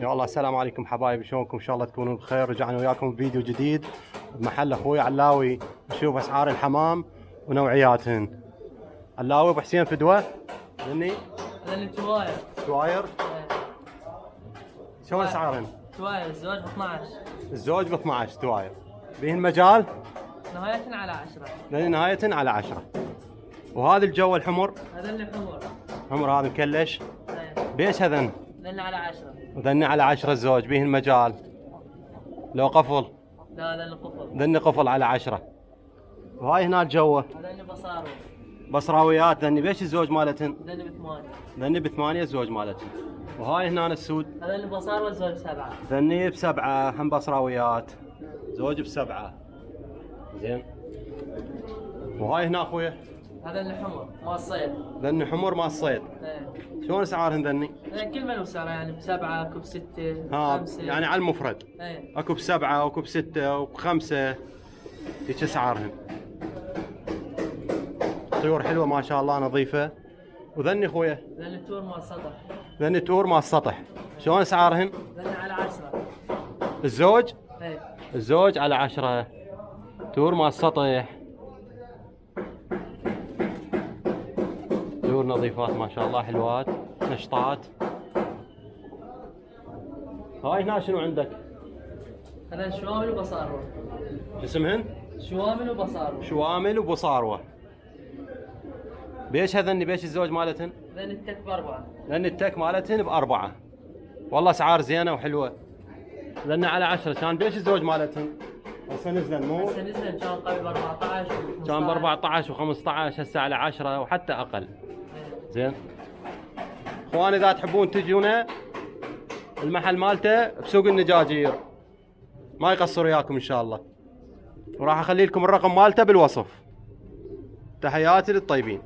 يا الله السلام عليكم حبايبي، شلونكم؟ ان شاء الله تكونوا بخير. رجعنا وياكم بفيديو جديد بمحل اخوي علاوي، نشوف اسعار الحمام ونوعياتهن. علاوي ابو حسين فدوه مني هذا تواير. سواير شلون اسعارهن؟ تواير الزوج ب 12. الزوج ب 12 سواير، بهن مجال نهاية على 10. لان نهاية على 10. وهذا الجو الحمر، هذا اللي حمر. حمر هذا مكلش بيش هذن؟ لأن على 10. وذني على 10 الزوج، بهن مجال لو قفل؟ لا هذا اللي قفل. ذني قفل على 10. وهاي هنا الجوه هذا اللي بصارو. بصراويات ذني بيش الزوج مالتهن؟ هذا اللي ب8. ذني ب8 الزوج مالتهن. وهاي هنا السود هذا اللي بصارو الزوج ب7. ذني ب7 هم بصراويات، زوج ب7 زين. وهاي هنا اخويا هذا اللي حمر مال الصيد. ذني حمر مال الصيد، ايه. شلون اسعارهن ذني؟ هذا كل منو سعره يعني ب7 اكو ب6 ها 5. يعني على المفرد ايه. اكو ب7 واكو ب6 وب5، هيك اسعارهن. طيور حلوه ما شاء الله نظيفه. وذني اخويا هذا اللي تور مال سطح. ذني تور مال السطح، شلون اسعارهن؟ هذا على 10. الزوج ايه. الزوج على 10، تور مال السطح، تور نظيفات ما شاء الله حلوات نشطات. هاي هنا شنو عندك؟ هذا شوامل وبصارو. شو اسمهن؟ شوامل وبصارو. شوامل وبصاروه. بيش هذني بيش الزوج مالتهن؟ هذا التك ب4. لان التك مالتهن ب4. والله اسعار زينه وحلوه. لان على 10 كان بيش الزوج مالتهن؟ هسه نزلن مو؟ هسه نزل كان قبل ب 14 و15. كان ب 14 و15، هسه على 10 وحتى اقل. زين. اخوان اذا تحبون تجونا المحل مالته بسوق النجاجير، ما يقصر وياكم ان شاء الله. وراح اخلي لكم الرقم مالته بالوصف. تحياتي للطيبين.